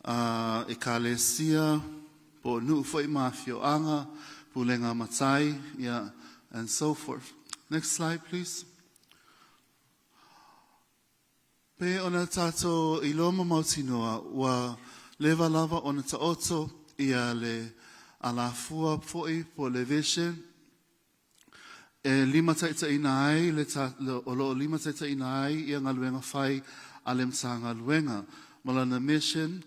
ekalesia, po nu foi mafio anga, pulenga matai, yeah, and so forth. Next slide, please. Pe ona tato iloma mautinoa wa leva lava ona taoto ia le alafua foi po le vision. E lima taita ina ai, o lima taita ina ai, ia ngaluenga fai alem sa ngaluenga. Malana mission,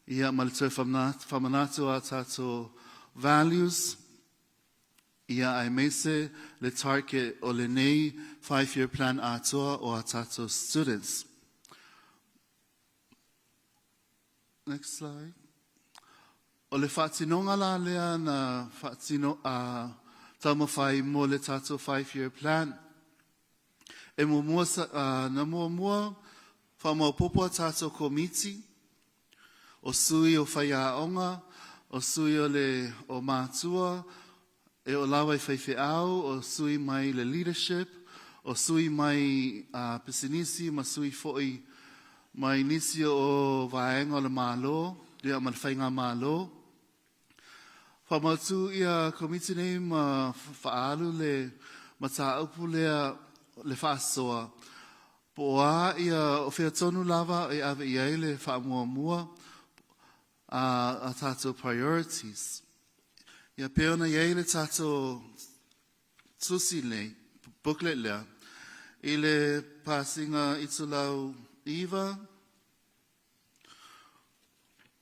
ia malitoe whamanatu a tato values, ia ai mese le target o le nei 5-year plan atoa o a tato students. Next slide. O le whatinonga la lea na whatino a taumawhai mo le tato 5-year plan. E na mua whamaupopo tato komiti, o sui o whaiaonga, o sui o mātua, e o lawai whaiwheau, o sui mai le leadership, o sui mai pisinisi, ma sui foi mai nisi o vaenga o le malo, rea ma le whainga malo. Whamautu ia komiti nei ma whaalu le mataupu le whaasoa. Po a ia o whea tonu lava e ave iai le whaamuamua a tato priorities. Ia peona iai le tato tusi nei, booklet lea. I le pasinga itulau Eva,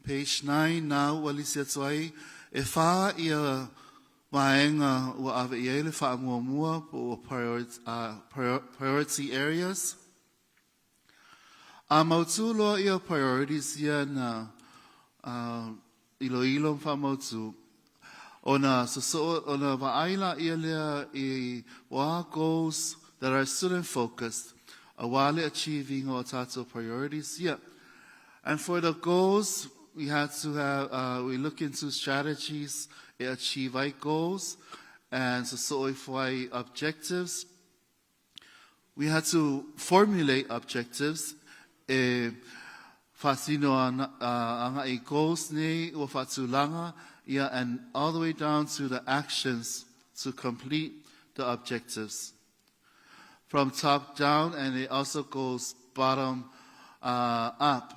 page 9, now walisia tuai, e wha ia vaenga ua ave iai le whaamuamua po priority areas. A mautu loa ia priorities ia na ilo whamautu. Ona vaaila ia lea I wa goals that are student focused. Awale achieving our tato priorities. Yeah. And for the goals, we had to have, we look into strategies to achieve our goals and so if our objectives. We had to formulate objectives. Fasino anga I goals ne o fatulanga, yeah, and all the way down to the actions to complete the objectives. From top down, and it also goes bottom up.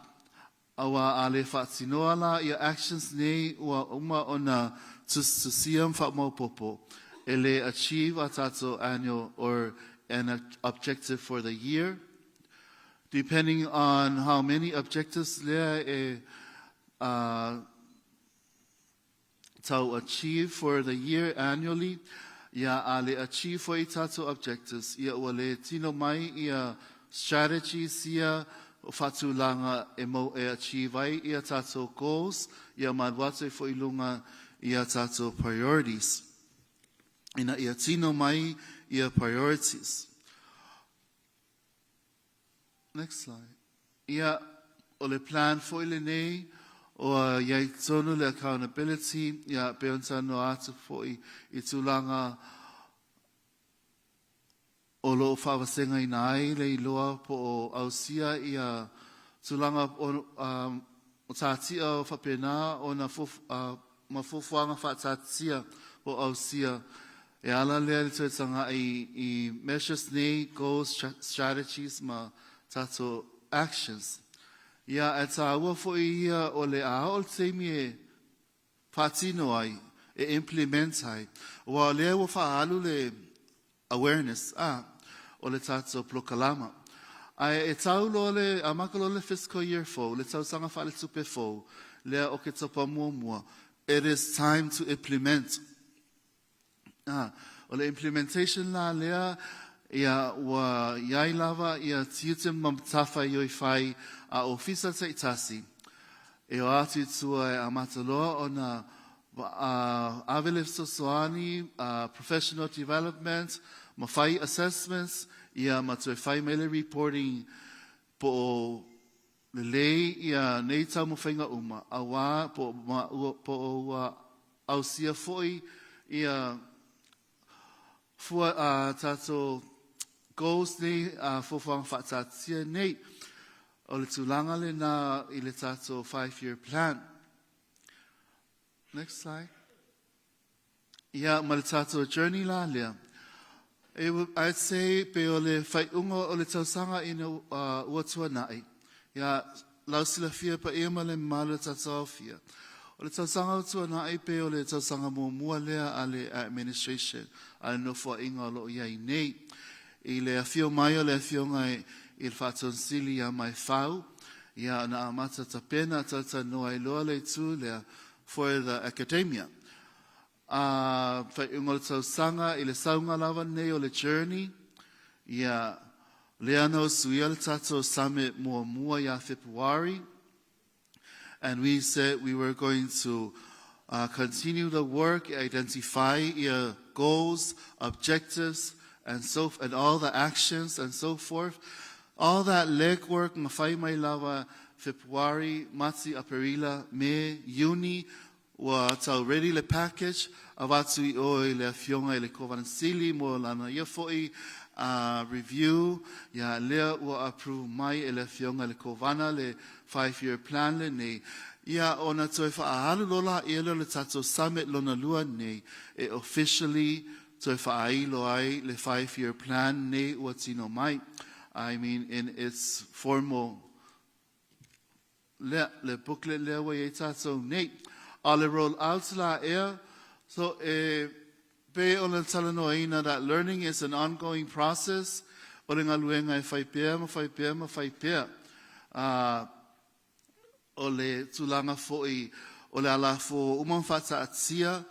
Awa ale fatinoala, your actions ne wa uma ona to siam fatmopopo. Ele achieve a tato annual or an objective for the year. Depending on how many objectives there to achieve for the year annually, ia ale achieve for tato objectives. Ia wale tino mai ia strategies ia fatulanga mo achieve ai ia tato goals. Ia madwate fo ilunga ia tato priorities. Ina ia tino mai ia priorities. Next slide. Ia ole plan fo ile nei o ia tonu le accountability ia peonta no atu fo I tulanga o lo whawasenga I nai le iloa po o ausia ia tulanga o tatia o whapena o na mafufuanga whatatia o ausia e ala lea le tuetanga I measures nei goals strategies ma tato actions. Ia e tā ua fo ia o le a o te mi e patino ai, e implement ai. Wa lea ua whaalu le awareness, o le tato plokalama. Ai e tau lo le, a makalo le fiscal year fo, le tau sanga wha le tupe fo, lea o ke topa mua. It is time to implement. O le implementation la lea, ia wa iai lava ia tiutem mamtafa ioi fai a ofisa taitasi. E o atu tua e amataloa o na avele sosoani, professional development, mawhai assessments, ia matue whai mele reporting po le lei ia nei tau mawhainga uma. Awa po ausia foi ia fua tato goals nei fofang whatatia nei o le tūlanga le nā I le tātou 5-year plan. Next slide. Ia, ma le tātou journey la lea. I'd say pe o le whaiunga o le tausanga ina uatua nai. Ia, lau sila fia pa ia ma le malu tātou fia. O le tausanga uatua nai pe o le tausanga mua lea a le administration. A le nofo inga o lo iai nei. I le afio mai o le afio ngai I le whatonsili a mai whau. Ia na amata tapena tata noa I loa le tū lea for the academia. Whaiunga le tausanga I le saunga lava nei o le journey. Ia lea no suia le tato summit mua ia February. And we said we were going to continue the work, identify your goals, objectives, and all the actions and so forth. All that legwork, mawhai mai lava February, Mati, Aparila, May, Juni, wa tau ready le package, awatu I oi le fionga I le kovansili, mo lana ia foi review, ya lea ua approve mai le fionga le kovana le 5-year plan le nei. Ia ona toi whaahalu lola ilo le tato summit lona lua nei, e officially toi whaailo ai le 5-year plan nei ua tino mai. I mean, in its formal le booklet le wa ye tato nei. Ale roll out la ea, so pe ona talanoina that learning is an ongoing process. O le ngaluenga e whai pēa. O le tulanga fo'i, o le ala fo umamwhata atia,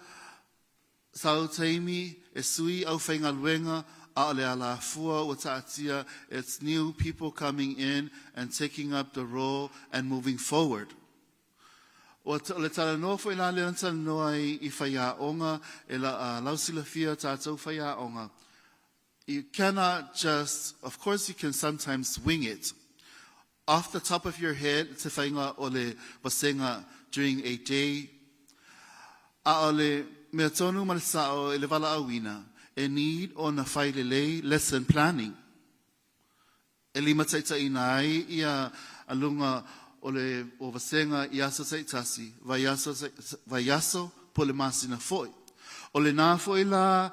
sau teimi, e sui au whainga luenga, a le ala fua o ta'atia, it's new people coming in and taking up the role and moving forward. O le talanoa fo'i la leon talanoa I whaiaonga, e la lausilafia tātou whaiaonga. You cannot just, of course you can sometimes wing it. Off the top of your head, te whainga o le wasenga during a day. A o le mea tonu malasao e le wala awina, e need o na whailelei lesson planning. E lima taita inai ia alunga o le o wasenga iaso taitasi, vaiaso po le masina foi. O le nā foi la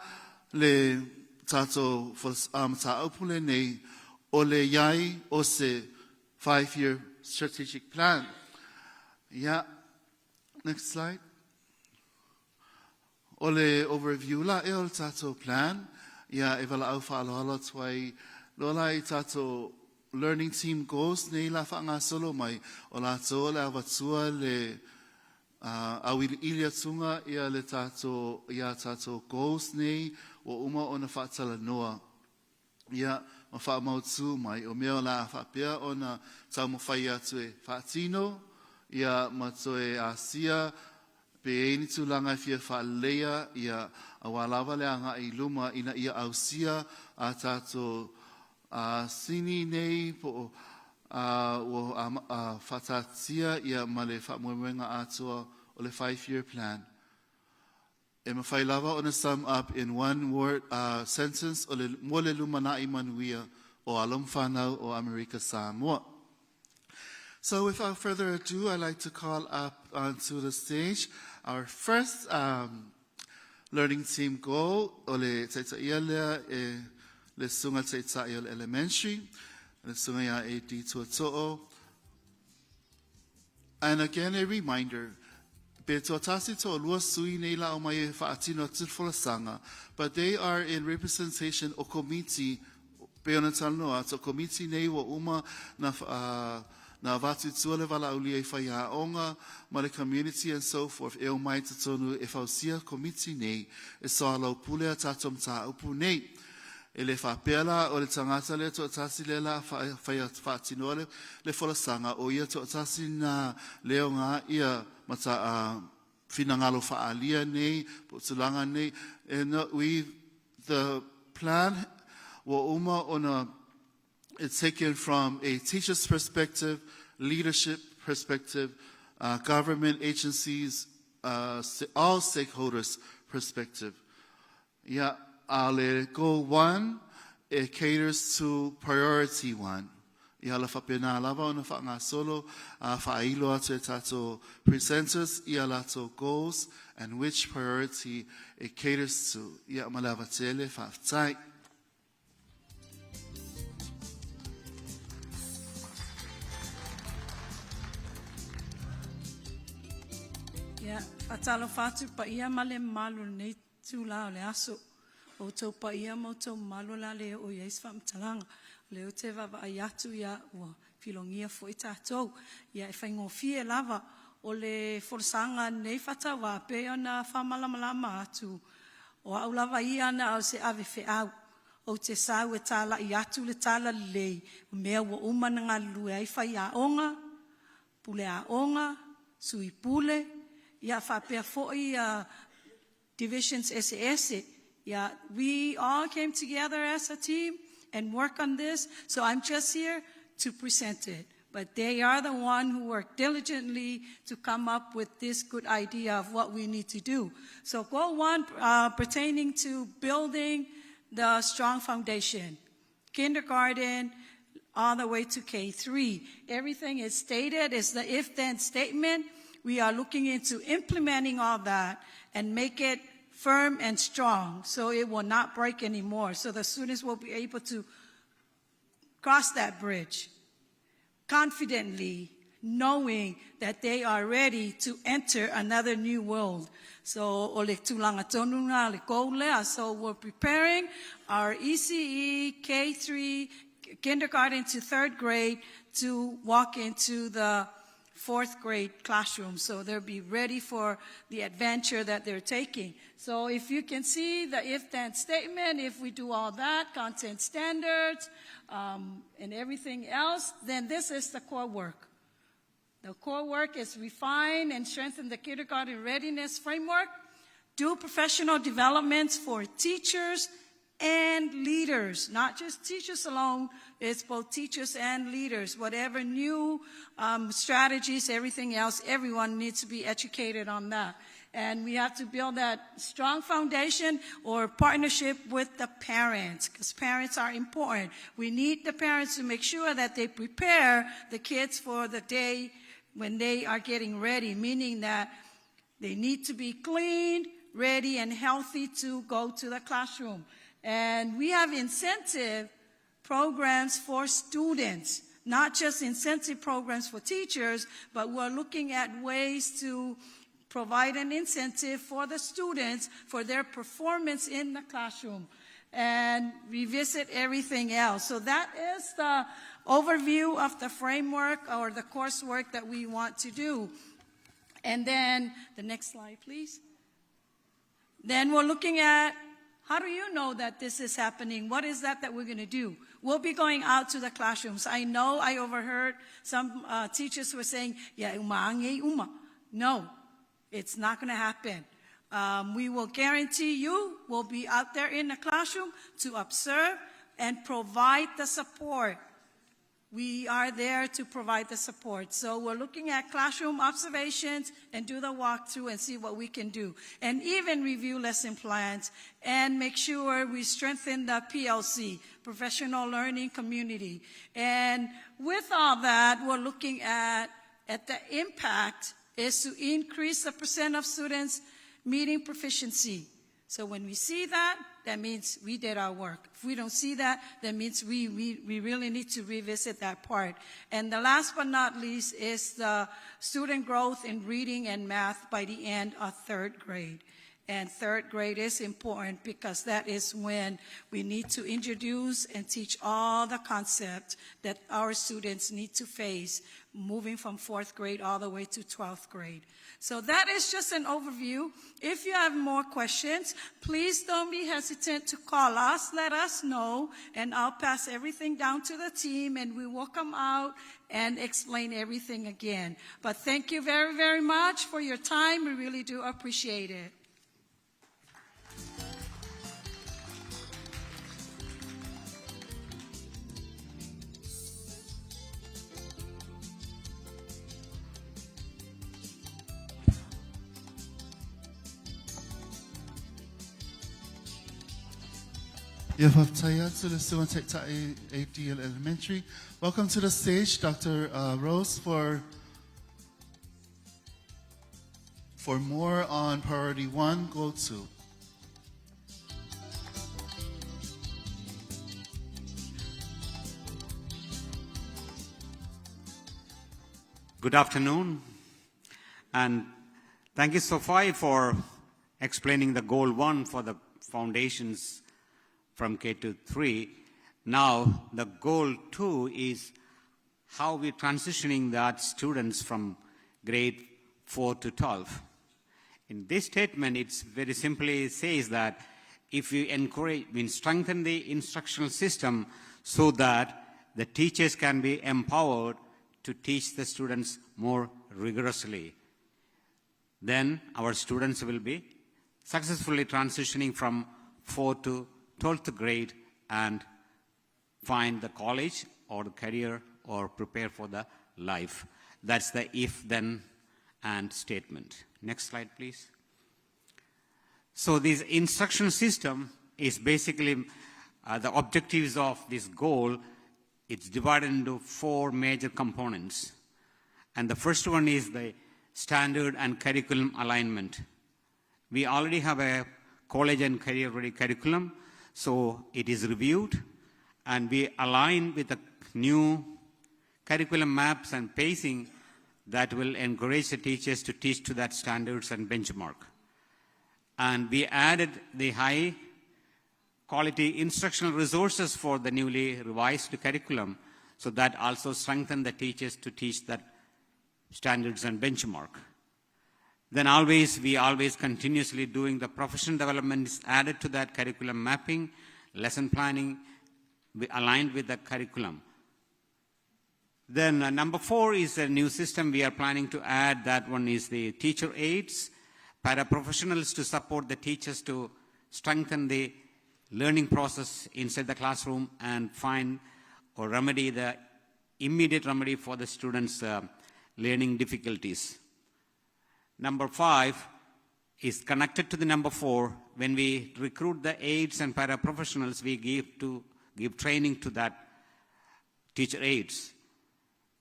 le tato ta aupule nei, o le iai o se 5-year strategic plan. Yeah. Next slide. O le overview la e o le tato plan. Yeah, e wala au whaalohala tuai. Lola I tato learning team goals nei la whaanga solo mai. O la to le awatua le awili ilia tunga ia le tato goals nei o uma o na whaatala noa. Yeah. Ma wha mautu mai o mea la whapea o na tau mo whai atu e whaatino, ia ma toe Asia, pe eini tūlanga I fia whaaleia, ia a walawa le anga I luma ina ia ausia a tātou sini nei po o whatatia ia ma le whamuemenga atua o le 5-year plan. E mawhai lava ona sum up in one word sentence o le mole lumana I manuia o alum whanau o Amerika Samoa. So without further ado, I'd like to call up onto the stage our first learning team goal o le taita ia lea e le sunga taita ia elementary, le sunga ia e di tuato'o. And again, a reminder, but they are in representation of committee. Committee nei wa uma na vatu tuale vala ulia whaia onga, ma le community and so forth. E o mai tatonu e fausia committee nei e soa lau pulea tatom ta upu nei. E le whapela o le tangata le to tasi le la whaia whaatinoa le whalasanga o ia to tasi na leo ngā ia mata finangalo whaalia nei, potulanga nei. And the plan it's taken from a teacher's perspective, leadership perspective, government agencies, all stakeholders' perspective. Yeah, goal 1, it caters to priority 1. Ia la whapena lava o na whaanga solo, whailo atu e tato presenters, ia lato goals, and which priority it caters to. Ia malawa tele whaftai. Ia, whatalo whatu pa ia male malu nei tūla o le aso. O tau pa ia mo tau malu la leo o iais whamtalanga. Leo te wawa ai atu ia ua filongia fo i tātou. Ia e whaingofie lava o le forsanga nei whatawa pe ona whamalamalama atu. O au lava ia ana au se ave whiau. O te sau e tāla i atu le tāla lei. Mea ua umana ngā lue ai whai a onga, pule a onga, sui pule. Ia whapea fo i divisions ese. Yeah, we all came together as a team and work on this. So I'm just here to present it. But they are the one who worked diligently to come up with this good idea of what we need to do. So goal one pertaining to building the strong foundation. Kindergarten all the way to K3. Everything is stated. It's the if-then statement. We are looking into implementing all that and make it firm and strong so it will not break anymore. So the students will be able to cross that bridge confidently, knowing that they are ready to enter another new world. So ole tulanga tonunga le koulea. So we're preparing our ECE K3 kindergarten to 3rd grade to walk into the 4th grade classroom, so they'll be ready for the adventure that they're taking. So if you can see the if-then statement, if we do all that, content standards, and everything else, then this is the core work. The core work is refine and strengthen the kindergarten readiness framework, do professional developments for teachers and leaders, not just teachers alone, it's both teachers and leaders. Whatever new strategies, everything else, everyone needs to be educated on that. And we have to build that strong foundation or partnership with the parents, because parents are important. We need the parents to make sure that they prepare the kids for the day when they are getting ready, meaning that they need to be clean, ready, and healthy to go to the classroom. And we have incentive programs for students, not just incentive programs for teachers, but we're looking at ways to provide an incentive for the students for their performance in the classroom and revisit everything else. So that is the overview of the framework or the coursework that we want to do. And then the next slide, please. Then we're looking at how do you know that this is happening? What is that we're going to do? We'll be going out to the classrooms. I know I overheard some teachers who were saying, yeah, uma. No, it's not going to happen. We will guarantee you we'll be out there in the classroom to observe and provide the support. We are there to provide the support. So we're looking at classroom observations and do the walkthrough and see what we can do. And even review lesson plans and make sure we strengthen the PLC, professional learning community. And with all that, we're looking at the impact is to increase the % of students meeting proficiency. So when we see that, that means we did our work. If we don't see that, that means we really need to revisit that part. And the last but not least is the student growth in reading and math by the end of 3rd grade. And 3rd grade is important because that is when we need to introduce and teach all the concepts that our students need to face moving from 4th grade all the way to 12th grade. So that is just an overview. If you have more questions, please don't be hesitant to call us, let us know, and I'll pass everything down to the team and we will come out and explain everything again. But thank you very, very much for your time. We really do appreciate it. Yafataya to the Suwantecta ADL Elementary. Welcome to the stage, Dr. Rose, for more on Priority 1, Goal 2. Good afternoon, and thank you, Sophie, for explaining the Goal 1 for the foundations from K to 3. Now, the Goal 2 is how we're transitioning that students from grade 4 to 12. In this statement, it very simply says that if we strengthen the instructional system so that the teachers can be empowered to teach the students more rigorously, then our students will be successfully transitioning from 4 to 12th grade and find the college or the career or prepare for the life. That's the if, then, and statement. Next slide, please. So this instruction system is basically the objectives of this goal. It's divided into 4 major components. And the first one is the standard and curriculum alignment. We already have a college and career-ready curriculum, so it is reviewed, and we align with the new curriculum maps and pacing that will encourage the teachers to teach to that standards and benchmark. And we added the high quality instructional resources for the newly revised curriculum, so that also strengthen the teachers to teach that standards and benchmark. Then we always continuously doing the professional development is added to that curriculum mapping, lesson planning, aligned with the curriculum. Then number 4 is a new system we are planning to add. That one is the teacher aids, paraprofessionals to support the teachers to strengthen the learning process inside the classroom and find or remedy the immediate remedy for the students' learning difficulties. Number 5 is connected to the number 4. When we recruit the aides and paraprofessionals, we give training to that teacher aides.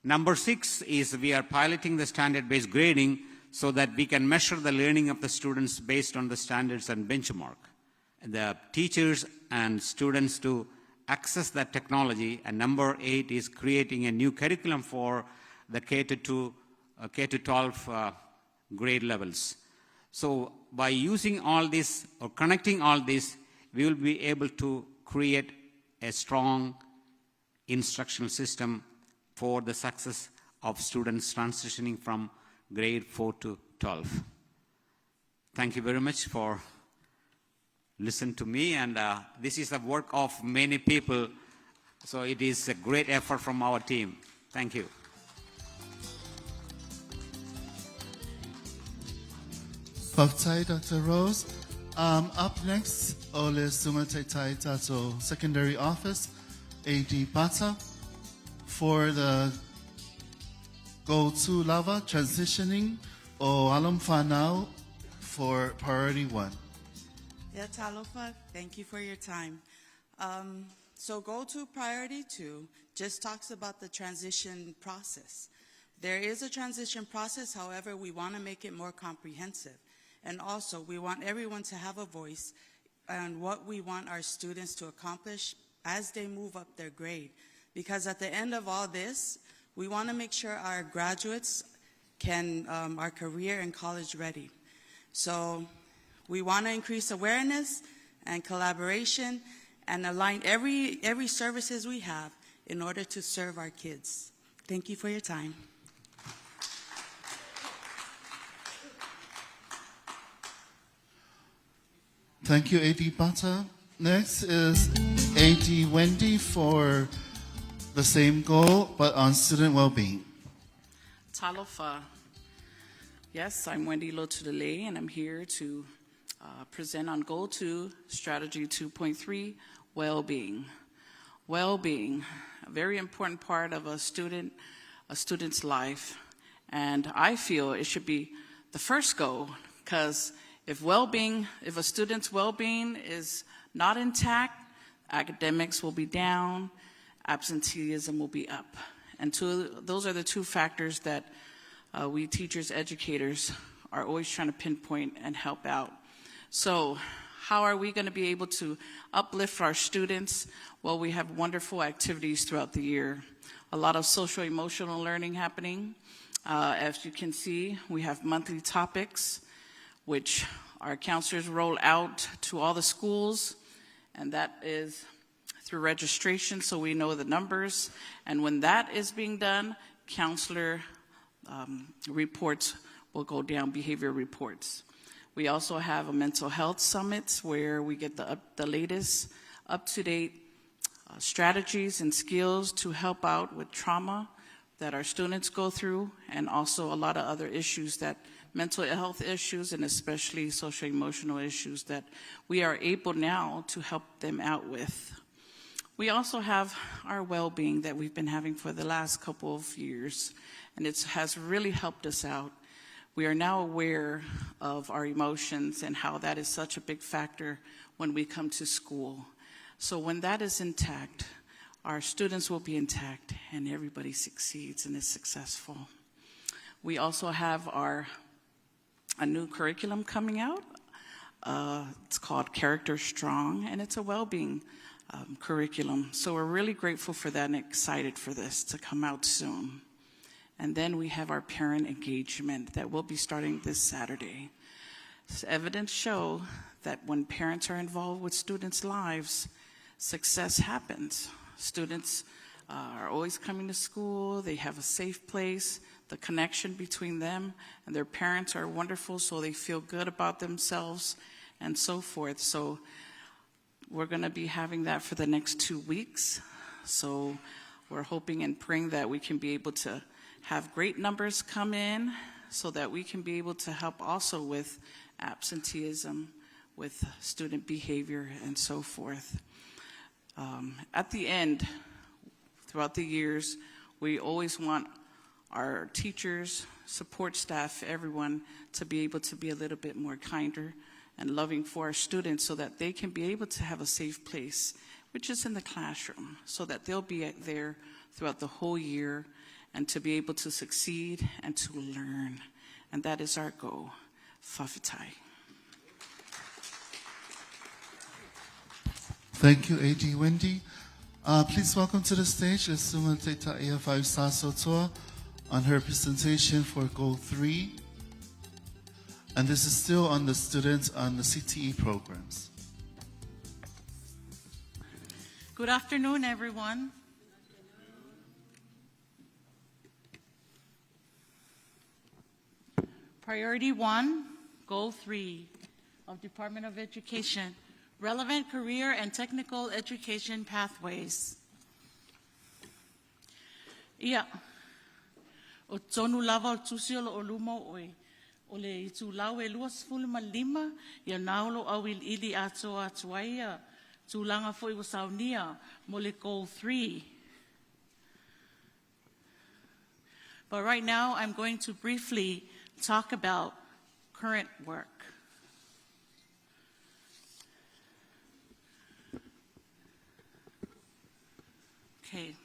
Number 6 is we are piloting the standard-based grading so that we can measure the learning of the students based on the standards and benchmark. The teachers and students to access that technology. And number 8 is creating a new curriculum for the K to 12 grade levels. So by using all this or connecting all this, we will be able to create a strong instructional system for the success of students transitioning from grade 4 to 12. Thank you very much for listening to me, and this is the work of many people, so it is a great effort from our team. Thank you. Baftai, Dr. Rose. Up next, Ole Sumataitai Tato Secondary Office, AD Bata, for the Go to Lava transitioning o Alam Whanau for Priority 1. Yeah, Talofa, thank you for your time. So Go to Priority 2 just talks about the transition process. There is a transition process, however, we want to make it more comprehensive. And also, we want everyone to have a voice on what we want our students to accomplish as they move up their grade. Because at the end of all this, we want to make sure our graduates are career and college ready. So we want to increase awareness and collaboration and align every services we have in order to serve our kids. Thank you for your time. Thank you, AD Bata. Next is AD Wendy for the same goal, but on student well-being. Talofa. Yes, I'm Wendy Lotudele, and I'm here to present on Goal 2, Strategy 2.3, well-being. Well-being, a very important part of a student's life, and I feel it should be the first goal, because if a student's well-being is not intact, Academics will be down, absenteeism will be up. And those are the two factors that we teachers, educators are always trying to pinpoint and help out. So how are we going to be able to uplift our students? Well, we have wonderful activities throughout the year. A lot of social emotional learning happening. As you can see, we have monthly topics, which our counselors roll out to all the schools, and that is through registration, so we know the numbers. And when that is being done, counselor reports will go down, behavior reports. We also have a mental health summit where we get the latest up-to-date strategies and skills to help out with trauma that our students go through, and also a lot of other issues, that mental health issues and especially social emotional issues that we are able now to help them out with. We also have our well-being that we've been having for the last couple of years, and it has really helped us out. We are now aware of our emotions and how that is such a big factor when we come to school. So when that is intact, our students will be intact and everybody succeeds and is successful. We also have a new curriculum coming out. It's called Character Strong, and it's a well-being curriculum. So we're really grateful for that and excited for this to come out soon. And then we have our parent engagement that will be starting this Saturday. Evidence show that when parents are involved with students' lives, success happens. Students are always coming to school, they have a safe place, the connection between them and their parents are wonderful, so they feel good about themselves and so forth. So we're going to be having that for the next 2 weeks. So we're hoping and praying that we can be able to have great numbers come in so that we can be able to help also with absenteeism, with student behavior and so forth. At the end, throughout the years, we always want our teachers, support staff, everyone to be able to be a little bit more kinder and loving for our students so that they can be able to have a safe place, which is in the classroom, so that they'll be there throughout the whole year and to be able to succeed and to learn. And that is our goal. Whawhitai. Thank you, AD Wendy. Please welcome to the stage Suma Teitaia Kvzk Sotoa on her presentation for Goal 3. And this is still on the students on the CTE programs. Good afternoon, everyone. Priority 1, Goal 3 of Department of Education, relevant career and technical education pathways. Ia, o tonu lava o tusio o luma oi, o le itu lau e 25, ia naulo au ili ato atuaia, tūlanga foi wa saunia, mo le Goal 3. But right now, I'm going to briefly talk about current work. Okay.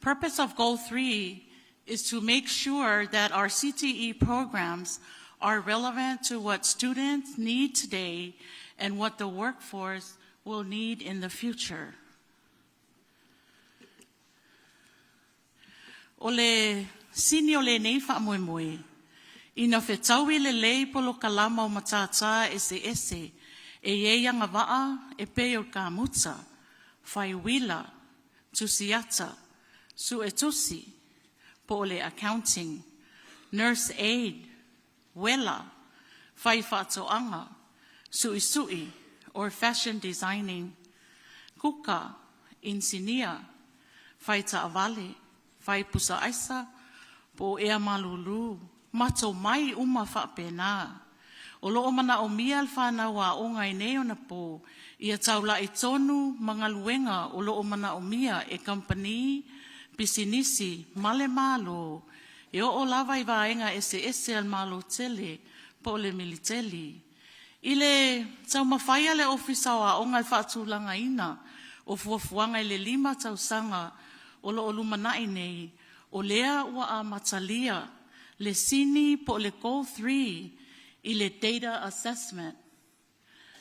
Purpose of Goal 3 is to make sure that our CTE programs are relevant to what students need today and what the workforce will need in the future. Ole sini ole nei whaamoemoe, ina whetaui le lei polo kalama o matata ese, e ianga waa e peo ka mutsa, whai wila, tusiata, su etusi, po ole accounting, nurse aid, wela, whai whatoanga, sui, or fashion designing, kuka, insinia, whai taavale, whai pusa aisa, po ea malulu, mato mai uma whapena. O loo mana o mia alwhana wa o ngai neo na po, ia taula i tonu mga luenga o loo mana o mia e company, pisinisi, male malo, e o lava i vaenga ese al malo tele, po le militeli. Ile tau mawhaia le ofisawa o ngai whaatulanga ina o fuafuanga i le 5 tausanga o lo olumanai nei o lea ua a matalia le sini po le goal 3 i le data assessment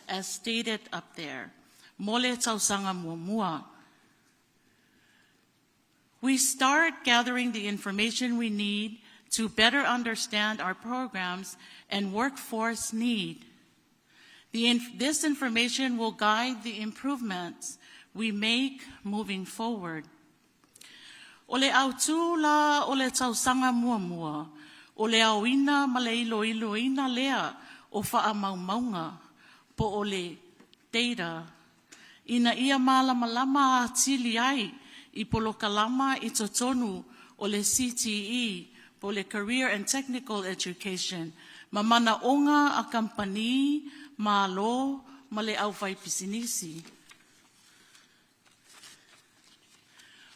as stated up there. Mole tausanga muamua. We start gathering the information we need to better understand our programs and workforce need. This information will guide the improvements we make moving forward. Ole autu la ole tausanga muamua, ole auina ma le iloina lea o whaamaumaunga po ole data. Ina ia malama atili ai i polokalama i totonu o le CTE po le Career and Technical Education. Mamana onga a kampani ma lo ma le awhai pisinisi.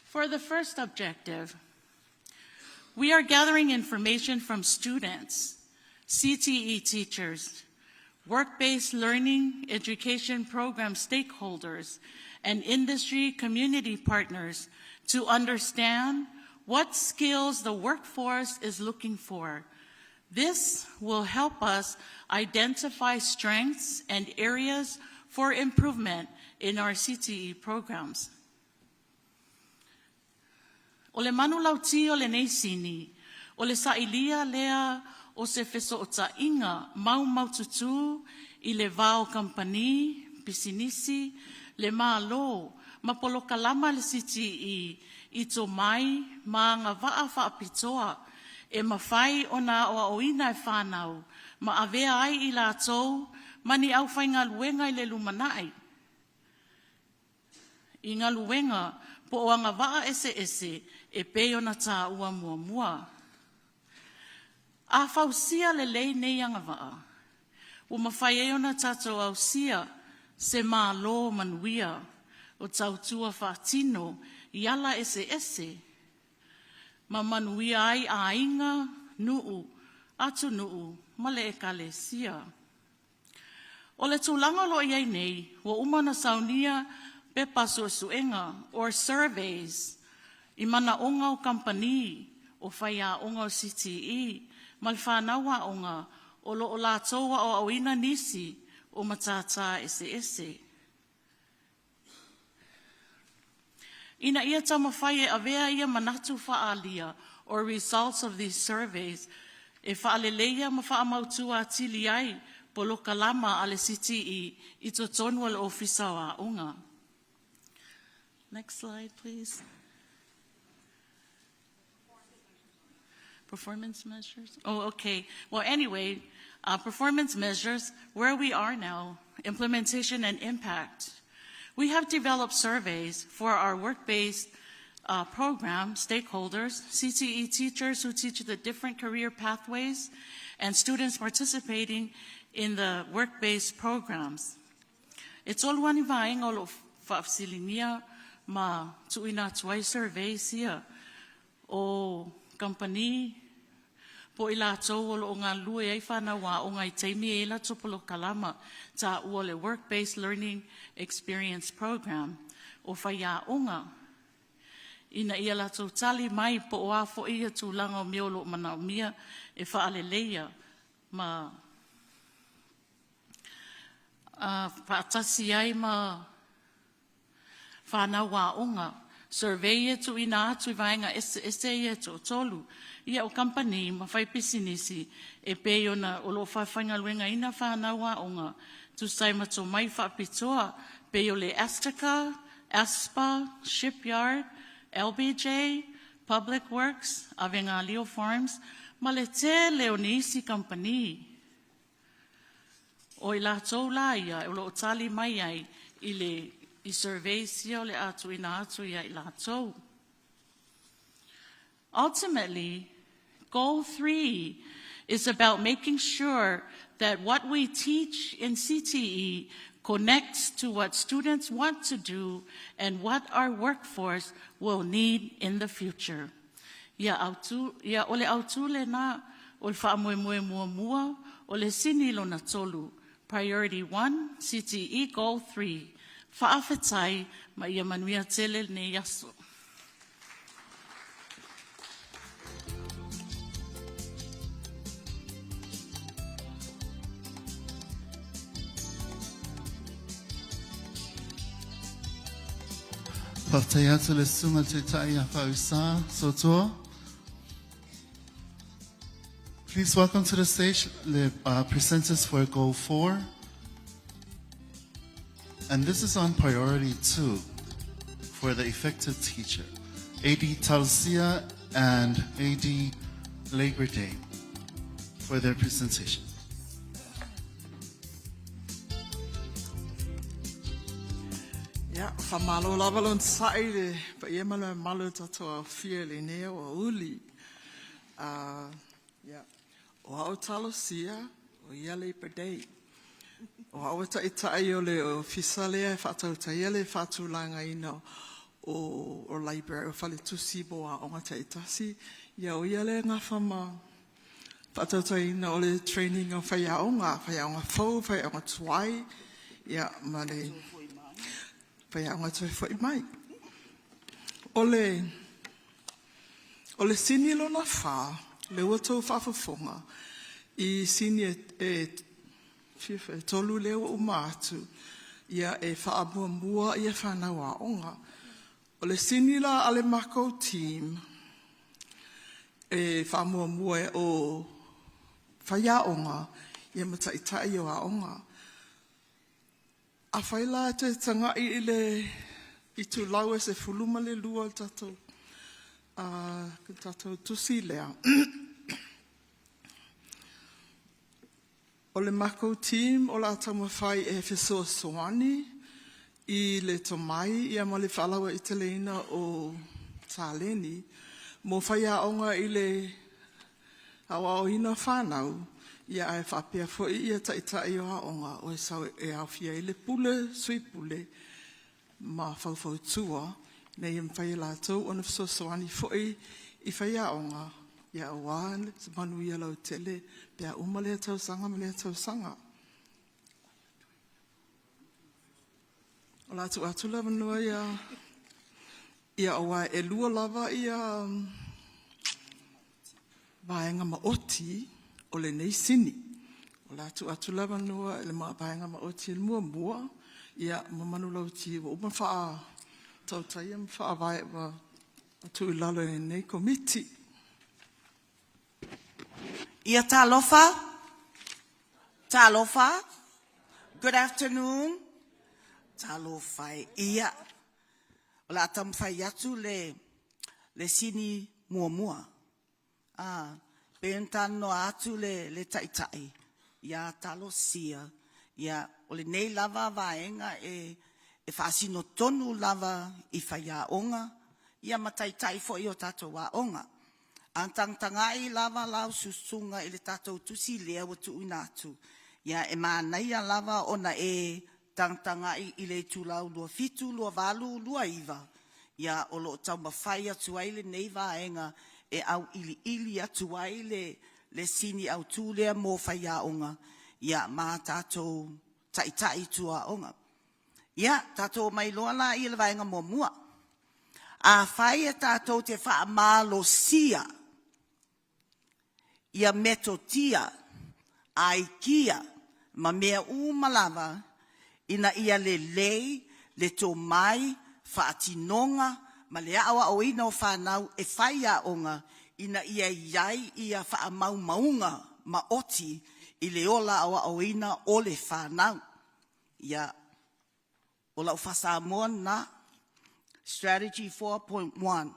For the first objective, we are gathering information from students, CTE teachers, work-based learning education program stakeholders, and industry community partners to understand what skills the workforce is looking for. This will help us identify strengths and areas for improvement in our CTE programs. O le manu lauti o le neisini, o le sailia lea o se feso o ta inga mau tutu i le vao kampani, pisinisi, le malo, ma polokalama le CTE i to mai ma ngā waa whaapitoa e mawhai o nā o oina e whanau, ma avea ai i la tau, mani au whai ngā luenga i le lumanai. I ngā luenga, po o ngā waa ese e peo na tā ua mua. A whausia le lei nei anga waa. O mawhai e o na tātou au sia se mā lo manuia o tautua whaatino i ala ese. Ma manuia ai a inga nuu, atu nuu, male e kale sia. O le tūlanga lo iai nei, wa umana saunia pe paso suenga, or surveys, i mana onga o kampani, o whaia onga o CTE, mal whanawa onga, o lo o la toa o awina nisi, o matata ese. Ina ia tamawhai e avea ia manatu whaalia, or results of these surveys, e whaaleleia ma whaamautua atili ai, polo kalama ale CTE, i to tonu al ofisawa unga. Next slide, please. Performance measures? Oh, okay. Well, anyway, performance measures, where we are now, implementation and impact. We have developed surveys for our work-based program stakeholders, CTE teachers who teach the different career pathways, and students participating in the work-based programs. It's all one vaing all of whaafsilinia ma tuina tuai surveys here o company po ila tau o ngā lue ai whanawa o ngai teimi e la tupolo kalama ta ua le work-based learning experience program o whaia onga. Ina ia la tau tali mai po o a fo ia tūlanga o miolo mana o mia e whaaleleia ma whaatasi ai ma whanawa onga. Survey e tu ina atu i vaenga ese e tu tolu. Ia o kampani ma whai pisinisi e peo na o lo whawhainga luenga ina whanawa onga. Tu sai mato mai whaapitoa peo le Astica, ASPA, Shipyard, LBJ, Public Works, Avenga Leo Farms, ma le te leonisi kampani. O i la tau la ia, o lo tali mai ai i survey sia o le atu ina atu ia i la tau. Ultimately, goal 3 is about making sure that what we teach in CTE connects to what students want to do and what our workforce will need in the future. Ia ole autu le na o le whaamoe mua o le sini lo na tolu Priority 1, CTE Goal 3. Whaawhetai ma ia manuia tele ne yaso. Whakataiata le sunga te tai a whausa, sotoa. Please welcome to the stage the presenters for Goal 4. And this is on Priority 2 for the effective teacher, AD Talsia and AD Labor Day for their presentation. Ja, whamalo lavalon saire, pa ia malo malo tatoa fia le nea o uli. Ja, o hao talo sia, o ia Labor Day. O hao tai o le o fisale e whatau tai le whatu langa ina o Labor, o whale tusi boa o ngata itasi. Ia o ia le ngā whama whatau tai ina o le training o whaiaonga fau, whaiaonga tuai. Ia, mane... Pai anga toi foi mai. Ole sini lona wha, le watou whawhawhonga, I sini tolu leo umatu, ia whaabua mua ia whanawa onga. Ole sini la ale mako team, whamua mua o whaia onga, ia mataitai o a onga. A whaila te tanga I tu lau e se fuluma le lua tatou. Tatou tusi lea. O le mako team o la tama whai e whesoa soani I le tomai ia ma le whalawa I te leina o Tāleni. Mo whaia onga I le awa o hina whanau. Ia ai whapea fwoi ia taitai o haonga o e sau e awhia I le pule, sui pule, ma whauwhau tua, nei mwhai lātou o na whasosoani fwoi I whai aonga, ia o wāne, se manu ia lau tele, pia umale tau sanga, male tau sanga. O lātou atu lava noa ia o wā e lua lava ia vaenga ma oti, o le nei sini. O la atu lava noa le maapaenga ma oti le mua, ia mamanu lau ti wa uma wha tautaia ma wha vai wa atu I lalo e nei komiti. Ia talofa. Good afternoon. Talofa ia. O la tam whai atu le sini mua. Pentano atu le taitai, ia talo sia, ia o le nei lava vaenga e whaasino tonu lava I whaia onga, ia mataitai fo I o tatou wa onga. Antangtangai lava lau susunga I le tatou tusi lea wa tu inatu, ia e mānaia lava ona e tangtangai I le tulau lua fitu, lua valu, lua iwa, ia o lo tau mawhai atu ai le nei vaenga, e au ili atu ai le sini au tūlea mō whaia onga. Ia mā tātou taitai tua onga. Ia tātou mai loa la I le vaenga mō mua. A whai e tātou te wha mālo sia. Ia metotia, aikia, ma mea malava, ina ia le lei, le tō mai, whaatinonga, ma le awa o ina o whanau e whaia onga, ina ia iai ia wha maunga ma oti I le ola awa o ina o le whanau. Ia, o lau whasamoa na Strategy 4.1.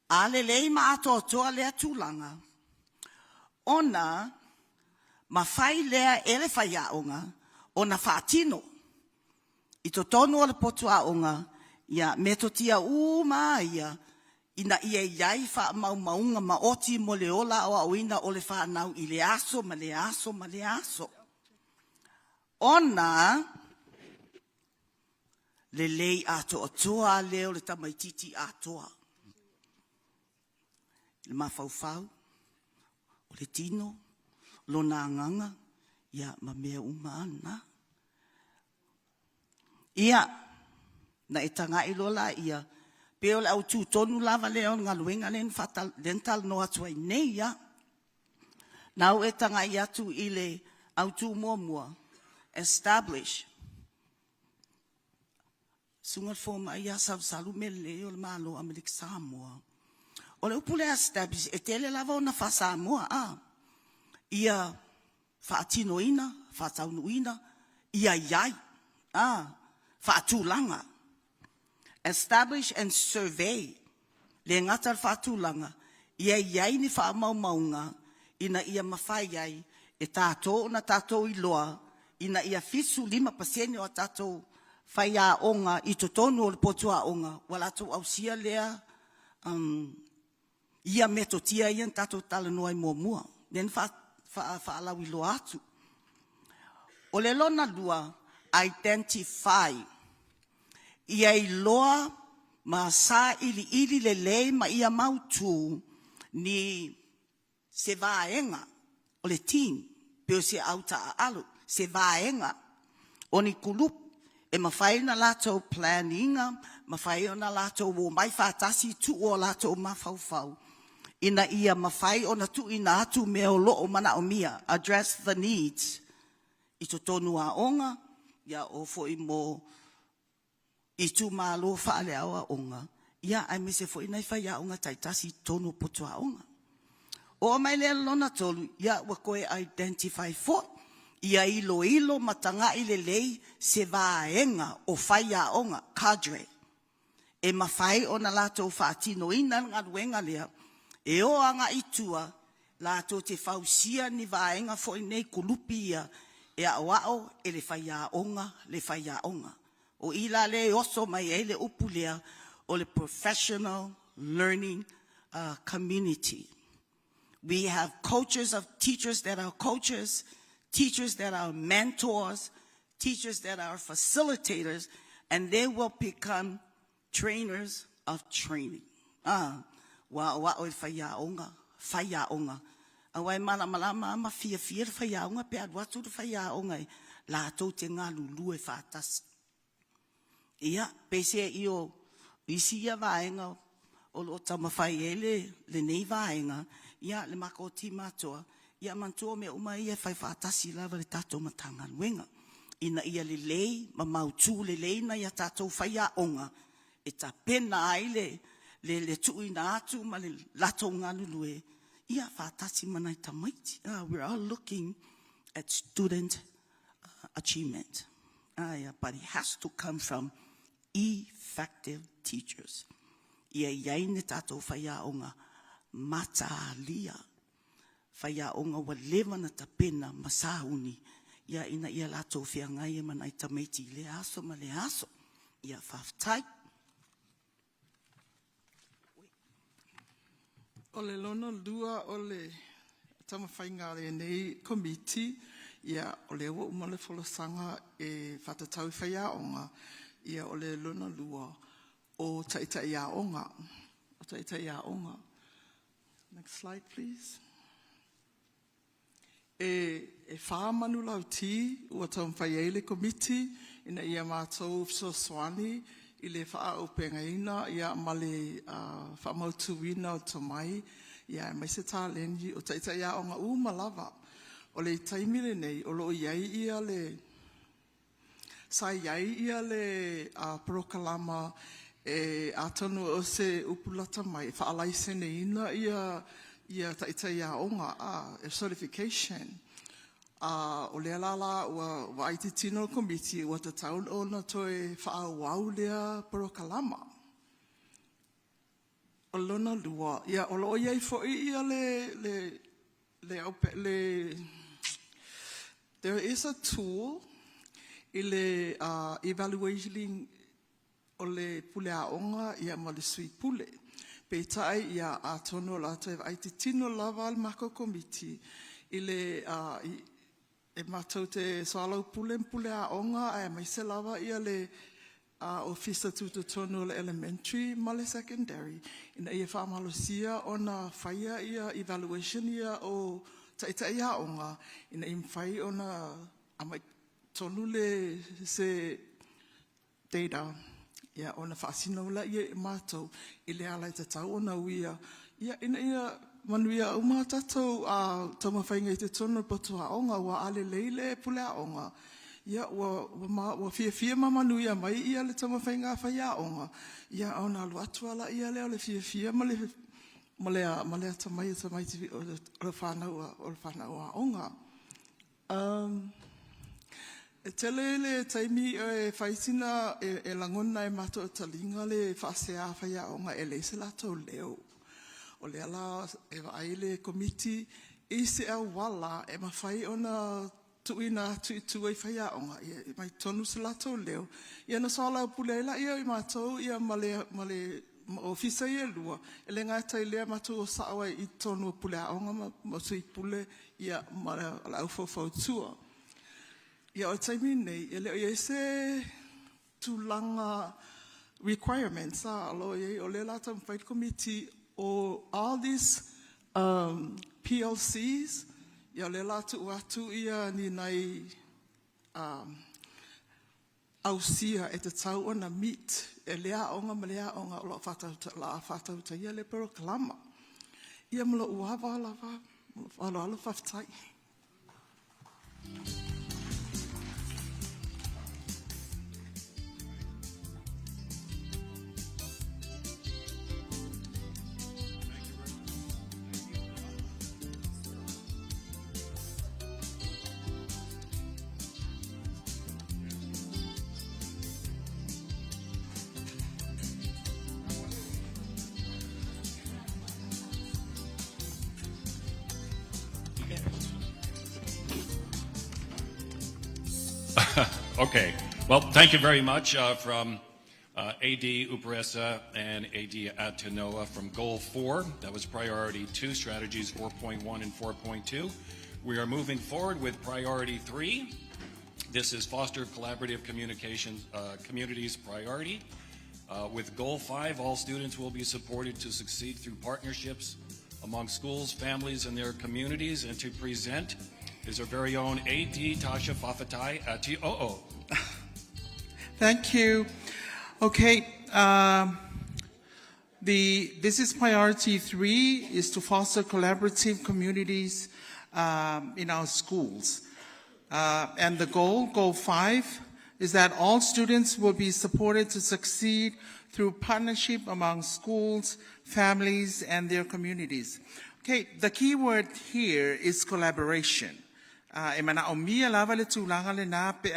A le lei ma ato toa lea tūlanga. Ona, ma whai lea ele whaia onga, ona whaatino. I to tonu o le potua onga, ia metotia ia, ina ia iai wha maunga ma oti mo le ola o ina o le whanau I le aso, ma le aso, ma le aso. Ona, le lei ato atoa leo le tamaititi atoa. Le mawhauwhau, o le tino, lo nā nganga, ia ma mea umana. Ia, na e tanga i lola ia, pe o le au tū tonu lava leo ngā luenga len fatal dental no atua i nei ia. Nau e tanga i atu i le au tū mua, establish. Sunga forma ia salu me le o le malo Amerika Samoa. O le upule establish, e tele lava o na fa Samoa, ia whaatinoina, whaataunuina, ia iai, whaatulanga. Establish and survey, le ngata whaatulanga, ia iai ni whaamaumaunga, ina ia mawhai ai, e tātou na tātou i loa, ina ia fisu 5% o tātou whai a onga, i totonu o le potua onga, wala tō au sia lea, ia metotia ian tātou tala noai mua. Nen whaalau i loa atu. O le lona lua, identify. Ia i loa ma sa ili le lei ma ia mautu ni se vaenga o le team, peo se auta alu, se vaenga o ni kulup, e mawhai na lato planninga, mawhai na lato o mai whātasi tu o lato mawhauwhau. Ina ia mawhai o na tu ina atu me o loo mana o mia, address the needs. I to tonu a onga, ia o fo i mo i tu malo whaale awa onga, ia ai me se fo i nei whai a onga taitasi tonu putu a onga. O mai le lona tolu, ia wa koe identify for, ia ilo matanga i le lei se vaenga o whai a onga, cadre. E mawhai o na lato whaatino ina ngā ruenga lea, e o anga itua, lato te whausia ni vaenga fo i nei kulupi ia, e a wao e le whai a onga. O ila le oso mai e le upu lea o le professional learning community. We have coaches of teachers that are coaches, teachers that are mentors, teachers that are facilitators, and they will become trainers of training. Wa o whaia onga. Awai malama ama fia whaia onga, pe adwatu whaia onga, la tau te ngā lulu e whātasi. Ia, pese i o isi ia vaenga, o lo tamawhai ele, le nei vaenga, ia le mako ti matoa, ia mantua me uma ia whai whātasi lava le tātou matanga luenga. Ina ia le lei, ma mautu le lei na ia tātou whaia onga, e ta pena ai le tuina atu ma le lato ngā lulue, ia whātasi manai tamaiti. We're all looking at student achievement. But it has to come from effective teachers. Ia iai ne tātou whaia onga matalia. Whaia onga wa lewa na tapena masauni. Ia ina ia lato whiangai e manai tamaiti le aso ma le aso. Ia whaftai. O le lona lua o le tamawhainga le nei komiti, ia o le ua umale folosanga e whatatau whaia onga, ia o le lona lua o taitai a onga. O taitai a onga. Next slide, please. E whaamanu lau ti, ua tamawhai le komiti, ina ia mātou fsoswani, i le wha o pengaina, ia male whamautuina o tamai, ia mai se tā lenji o taitai a onga malava. O le taimile nei, o lo iai ia le, sa iai ia le prokalama e atonu o se upulata mai, whaalai sene ina ia taitai a onga, certification. O le alala wa aiti tino komiti wa te taun o na toe whaawau lea prokalama. O lona lua, ia o lo iai fo ia there is a tool i le evaluation o le pule a onga ia ma le sui pule. Pe tai ia a tono la te aiti tino lava al mako komiti i le e mātou te soalau pule a onga, ai mai se lava ia le ofisa tutotono le elementary ma le secondary. Ina ia whaamalosia o na whaia ia evaluation ia o tai aonga ina imwhai o na amai tonu le se data. Ia o na whaasina ula ia I mātou I le alai tatau o na uia. Ia ina ia manuia o mā tatou taumawhainga I te tono potu aonga wa ale leile pule aonga. Ia wa fia manuia mai ia le taumawhainga whai aonga. Ia o na alu atuala ia leo le fia ma le tamai tivi o le whanau aonga. E tele le taimi e whaisina e langona e mato o talinga le whaasea whai aonga e le se lato leo. O le ala e waai le komiti I se au wala e mawhai ona tuina tu ai whai aonga. E mai tonu se lato leo. Ia na soala o pulela ia I matou ia male ofisa ia lua. E le ngātai lea matou o saawa I tonu o pule aonga ma sui pule ia ma la au fau tua. Ia o taimi nei, e leo ia se tūlanga requirements alo ia o le lata fight committee o all these PLCs, ia le lata uatu ia ni nai ausia e te tau o na meet, e lea onga ma lea onga o la whatau ta ia le proklama. Ia mula uawa lava, alo whaftai. Okay. Well, thank you very much from AD Upresa and AD Atanoa from Goal 4. That was Priority 2, Strategies 4.1 and 4.2. We are moving forward with Priority 3. This is Foster Collaborative Communities Priority. With Goal 5, all students will be supported to succeed through partnerships among schools, families, and their communities. And to present is our very own AD Tasha Fafatai at TOO. Thank you. Okay, this is priority 3, is to foster collaborative communities in our schools. And the goal 5, is that all students will be supported to succeed through partnership among schools, families, and their communities. Okay, the key word here is collaboration. E mana o mia lava le tūlanga le nā pe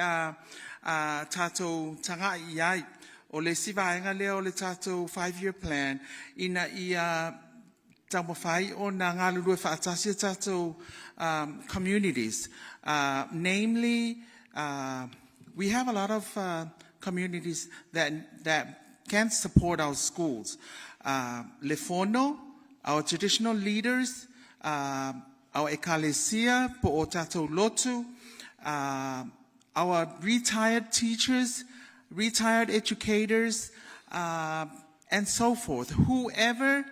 tātou tanga iai o le sivaenga leo le tātou 5-year plan ina ia taumawhai o nā ngā lulu e whaatasi tātou communities. Namely, we have a lot of communities that can support our schools. Lefono, our traditional leaders, our ecclesia, po o tātou lotu, our retired teachers, retired educators, and so forth. Whoever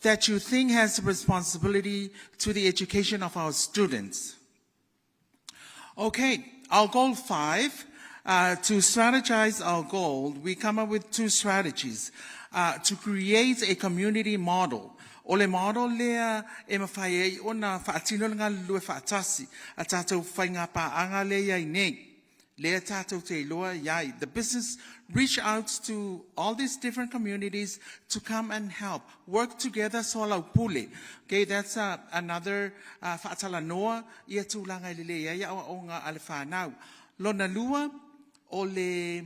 that you think has the responsibility to the education of our students. Okay, our goal 5, to strategize our goal, we come up with 2 strategies. To create a community model. O le model lea e mawhai ei o na whaatino ngā lue whaatasi a tātou whainga pāanga lea i nei. Lea tātou te loa iai. The business reach out to all these different communities to come and help. Work together so lau pule. Okay, that's another whaatala noa ia tūlanga i lea ia o ngā ale whanau. Lona lua o le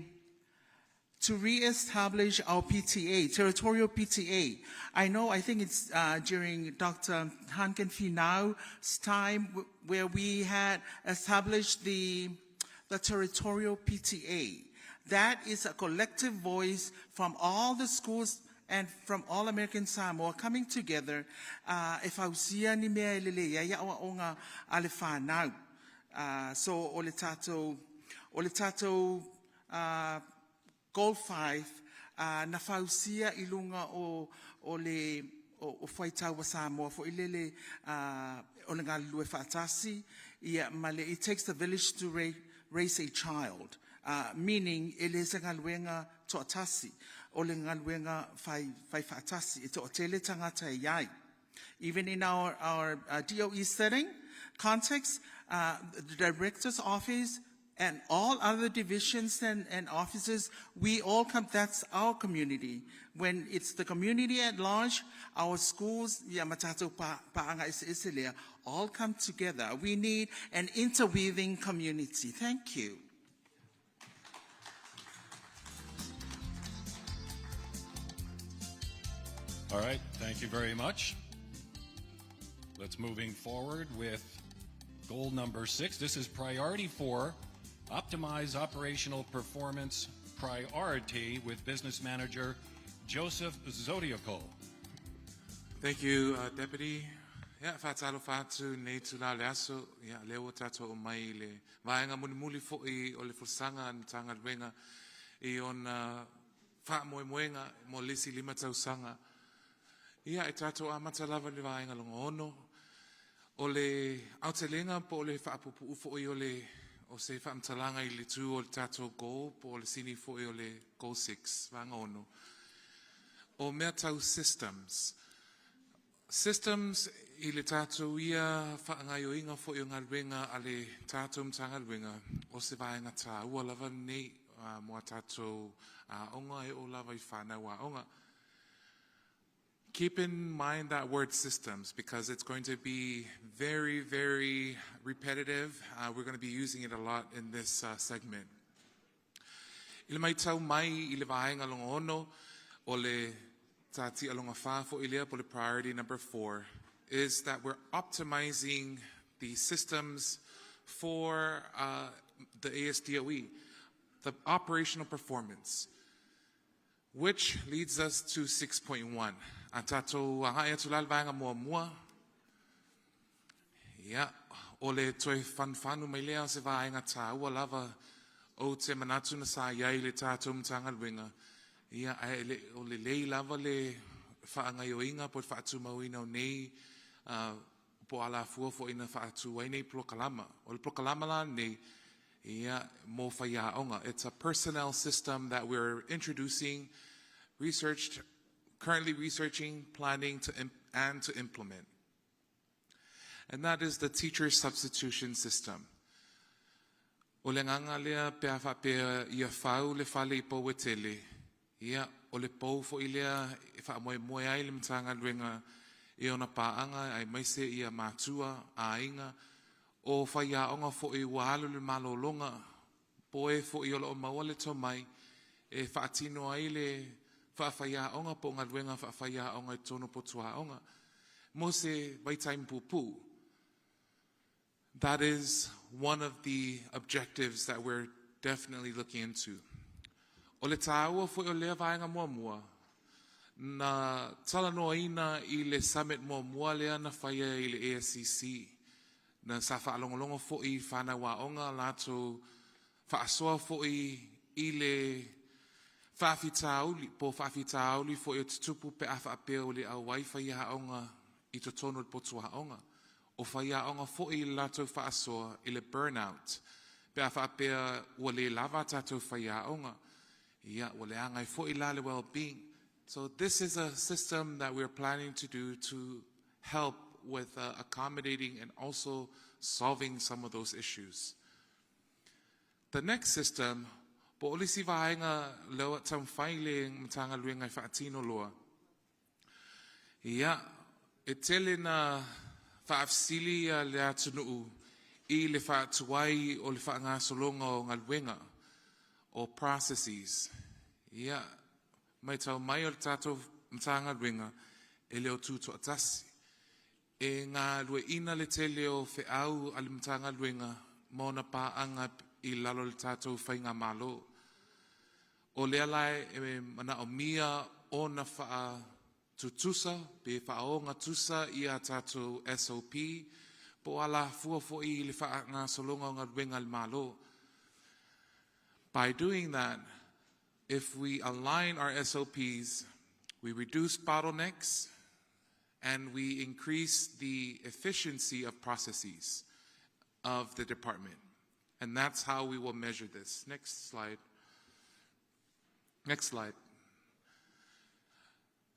to re-establish our PTA, territorial PTA. I think it's during Dr. Hanken Finau's time where we had established the territorial PTA. That is a collective voice from all the schools and from all American Samoa coming together. If I usia ni mea lele ya o ngā ale whanau. So o le tātou Goal 5, na whausia I lunga o o fai tau wa Samoa fo ilele o le ngā lue whaatasi ia male it takes the village to raise a child, meaning ele se ngā luenga to atasi o le ngā luenga fai whaatasi e to o tele tangata e iai. Even in our DOE setting context, the director's office and all other divisions and offices, we all come, that's our community. When it's the community at large, our schools, all come together. We need an interweaving community. Thank you. All right, thank you very much. Let's moving forward with goal number 6. This is priority 4. Optimize operational performance priority with business manager Joseph Zodiaco. Thank you, Deputy. Whaatalo whaatu nei tula le aso, leo tato o mai le vaenga muli fo'i o le fusanga na tanga ruenga I ona wha moenga mo lisi lima tausanga. Ia e tato a matalava le vaenga longa ono, o le autalenga po le whaapupu fo'i o le o se whaamtalanga I le tū o le tato go po o le sini fo'i o le go 6 vanga ono. O mea tau systems. Systems I le tato ia whaangaio inga fo'i o ngā ruenga a le tato mtanga ruenga o se vaenga tā ua lava nei mua tato onga e o lava I whanau onga. Keep in mind that word systems because it's going to be very, very repetitive. We're going to be using it a lot in this segment. Ile mai tau mai I le vaenga longa ono o le tati alonga wha fo ilea po le priority number 4 is that we're optimizing the systems for the ASDOE, the operational performance, which leads us to 6.1. Atato ahaya tulal vaenga mua. Ya, ole toi fanfanu mai lea se vaenga tā ua lava o te manatu na sa iai le tātou mtanga luenga. Ia, o le lei lava le whaangaio inga po whaatu mauina o nei po ala fua fo ina whaatu wai nei plokalama. O le plokalama la nei, ia, mo whaia onga. It's a personnel system that we're introducing, currently researching, planning to implement. And that is the teacher substitution system. O le nganga lea pea whapea ia whau le whale I po wetele. Ia, o le pou fo I lea wha moe ai le mtanga luenga I ona paanga ai maise ia mātua a inga o whaia onga fo I wahalu le malolonga poe fo I ola o maua le tomai e whaatino ai le whaia onga po ngā luenga whaia onga I tono potua onga mo se waitain pupu. That is one of the objectives that we're definitely looking into. O le tāua fo I o lea vaenga mua na talanoaina I le summit mua lea na whaia I le ASCC na sa whaalongolongo fo I whanau onga lato whaasoa fo I le whaafitauli po whaafitauli fo I o tutupu pe a whaapea o le au wai whaia onga I to tono le potua onga o whaia onga fo I lato whaasoa I le burnout pe a whaapea o le lava tato whaia onga. Yeah, for well-being. So this is a system that we're planning to do to help with accommodating and also solving some of those issues. The next system, po olisi vaenga leo tam failing mtanga luenga whaatino loa. Yeah, etele na whaafsili le atunuu I le whaatuai o le whaanga solonga o ngalwenga. Or processes. Ia, mai tau mai o le tātou mtanga ruenga e leo tūto atasi. E ngā lue ina le te leo whe au ale mtanga ruenga mōna pāanga I lalo le tātou whainga malo. O lea lai e mana o mia o na wha tutusa, pe wha o ngā tusa I a tātou SOP, po ala fua fo I le wha ngā solonga o ngā ruenga le malo. By doing that, if we align our SOPs, we reduce bottlenecks, and we increase the efficiency of processes of the department. And that's how we will measure this. Next slide. Next slide.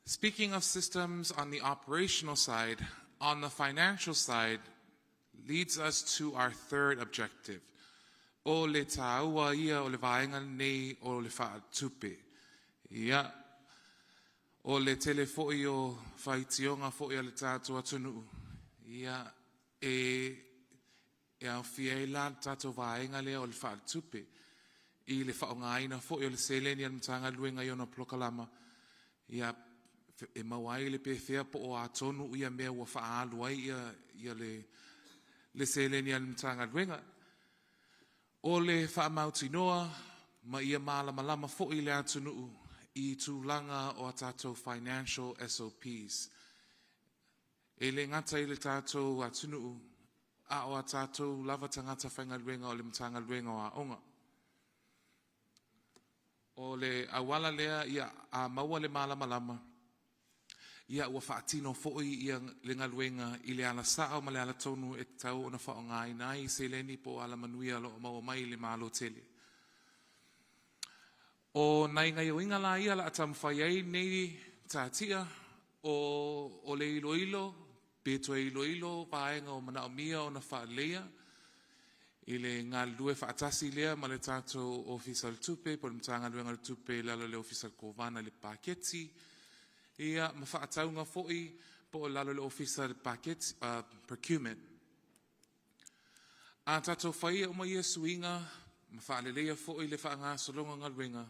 Speaking of systems on the operational side, on the financial side, leads us to our third objective. O le tāua ia o le vaenga nei o le whaatupe. Ia, o le tele fo'i o whaitionga fo'i o le tātua tunu. Ia, e au fiela tātua vaenga lea o le whaatupe. I le whaongaina fo'i o le seleni al mtanga luenga i ona plokalama. Ia, e mawai le pewhia po o atonu ia mea ua whaaluai ia le seleni al mtanga luenga. O le whaamauti noa, ma ia malama fo'i le atunu I tūlanga o tātou financial SOPs. E le ngata I le tātou atunu a o tātou lava tangata whainga luenga o le mtanga luenga o a onga. O le awala lea ia a maua le malama ia ua whaatino fo'i ia le ngaluenga I le ala sao ma le ala tonu e tau o na whaonga inai se leni po ala manuia lo maua mai le malo tele. O nai ngai o inga la ia la atam whaiei nei tātia o le iloilo, beto e iloilo, paenga o mana o mia o na whaalea, I le ngā lue whaatasi lea ma le tātou ofisal tupe, po le mtanga luenga le tupe lalo le ofisal kovana le paketi, ia ma whaataunga fo'i po lalo le ofisal paketi, procurement. A tātou whaia o mai ia suinga, ma whaalelea fo'i le whaanga solonga ngā luenga,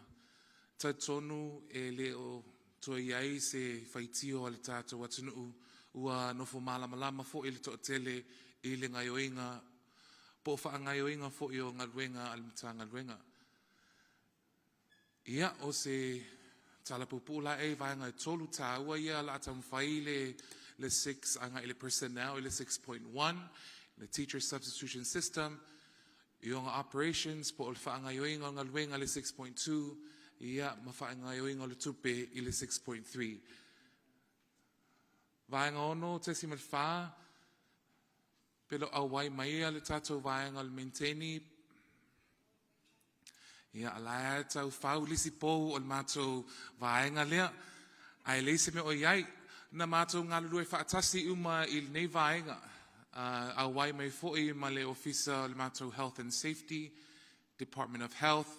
tautonu e le o tua iai se whaitio a le tātou atunu ua nofo malama fo'i le to'atele I le ngaioinga, po whaangaioinga fo'i o ngā luenga al mtanga luenga. Ia o se talapupula e vaenga tolu tāua ia la atam whai le 6 anga I le personnel I le 6.1, le teacher substitution system, I o ngā operations po o le whaangaioinga o ngā luenga le 6.2, ia ma whaangaioinga o le tupe I le 6.3. Vaenga ono te si malwha, pero awai mai le tātou vaenga le maintaini, ia alaya tau whau lisi pou o le mātou vaenga lea, ai leise me o iai, na mātou ngā lulue whaatasi uma I nei vaenga, awai mai fo'i ma le ofisa le mātou Health and Safety, Department of Health,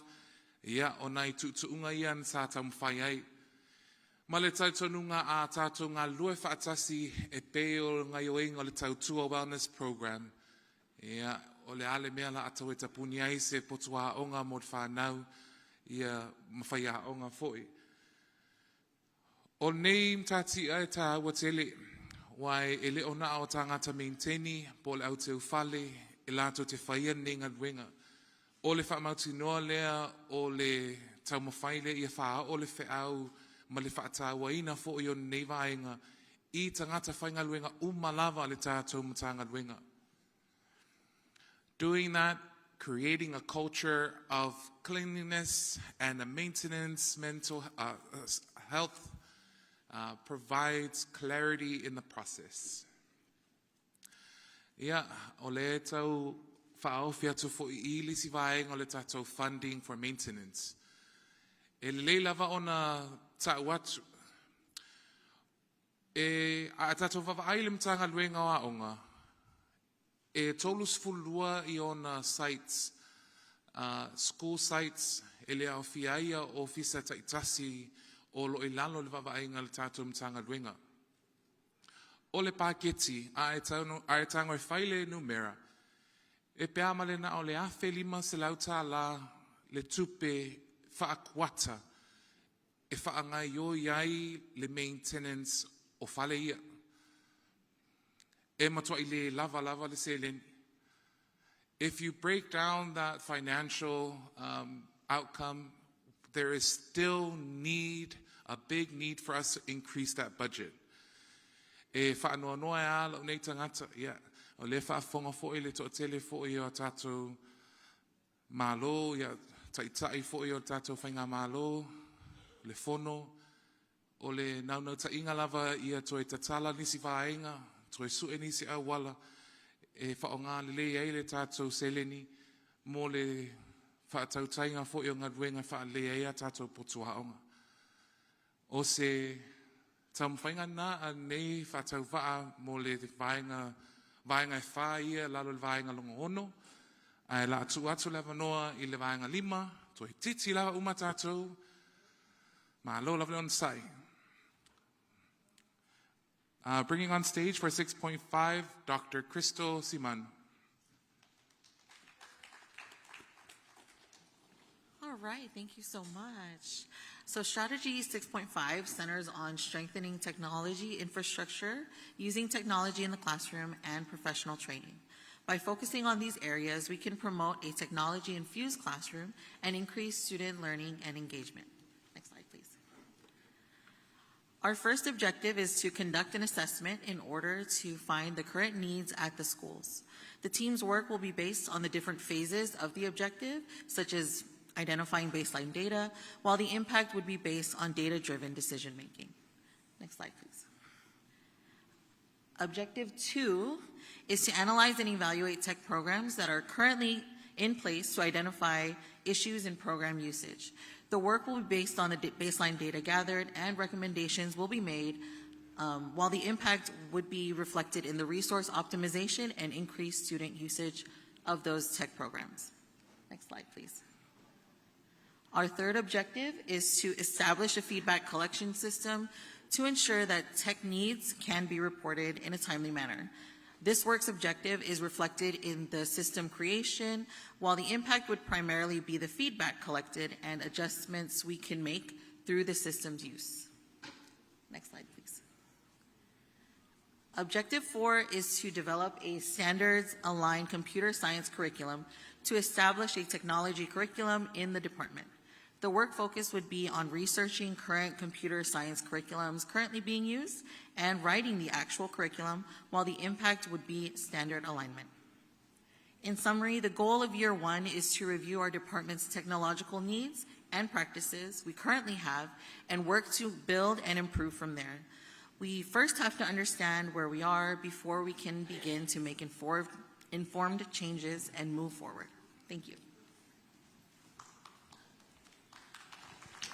ia o nai tuunga ian sa tam whai ai. Ma le tautonunga a tātou ngā lue whaatasi e peo ngai oinga o le tautua wellness program. Ia o le ale mea la atau e tapuni ai se potua onga mod whanau ia mawhai a onga fo'i. O nei mtati ai tā watele, wai e le ona o tangata maintaini po le au te ufale e lato te whaia nenga luenga. O le whaamauti noa lea o le tau mawhaile ia whaa o le whiau ma le whaatawaina fo'i o nei vaenga I tangata whainga luenga umalava le tātou matanga luenga. Doing that, creating a culture of cleanliness and a maintenance mental health provides clarity in the process. Ia, o le tau whao fiatu fo'i I lisi vaenga o le tātou funding for maintenance. E le lava ona ta'watu. E a tātou wawai le mtanga luenga o aonga. E tolus fulua I ona sites, school sites, e le au fiaia o fisa taitasi o lo ilalo le wawai le tātou mtanga luenga. O le paketi, a e tango e whaile numera, e pea male na o le afe lima se lauta la le tupe whaakwata, e whaangai o iai le maintenance o whale ia. E matua I le lava le selen. If you break down that financial outcome, there is still a big need for us to increase that budget. E whaanoa noa e ala o nei tangata, ia. O le whaafonga fo'i le to'atele fo'i o tātou malo, ia taitai fo'i o tātou whainga malo, le fono, O le naunau ta inga lava ia toi tatala nisi vaenga, toi sue nisi awala, e whaonga lele ei le tātou seleni, mo le whaatau tainga fo i o ngaruenga wha le ei a tātou potua aonga. O se taumwhainga nā a nei whaatau waa mo le vaenga e wha ia lalo le vaenga longo ono, ai la atu lava noa i le vaenga 5, toi titi lava uma tātou, ma lo lava on sai. Bringing on stage for 6.5, Dr. Crystal Siman. All right, thank you so much. So strategy 6.5 centers on strengthening technology infrastructure, using technology in the classroom, and professional training. By focusing on these areas, we can promote a technology-infused classroom and increase student learning and engagement. Next slide, please. Our first objective is to conduct an assessment in order to find the current needs at the schools. The team's work will be based on the different phases of the objective, such as identifying baseline data, while the impact would be based on data-driven decision-making. Next slide, please. Objective 2 is to analyze and evaluate tech programs that are currently in place to identify issues in program usage. The work will be based on the baseline data gathered, and recommendations will be made, while the impact would be reflected in the resource optimization and increased student usage of those tech programs. Next slide, please. Our third objective is to establish a feedback collection system to ensure that tech needs can be reported in a timely manner. This work's objective is reflected in the system creation, while the impact would primarily be the feedback collected and adjustments we can make through the system's use. Next slide, please. Objective 4 is to develop a standards-aligned computer science curriculum to establish a technology curriculum in the department. The work focus would be on researching current computer science curriculums currently being used and writing the actual curriculum, while the impact would be standard alignment. In summary, the goal of year 1 is to review our department's technological needs and practices we currently have and work to build and improve from there. We first have to understand where we are before we can begin to make informed changes and move forward. Thank you.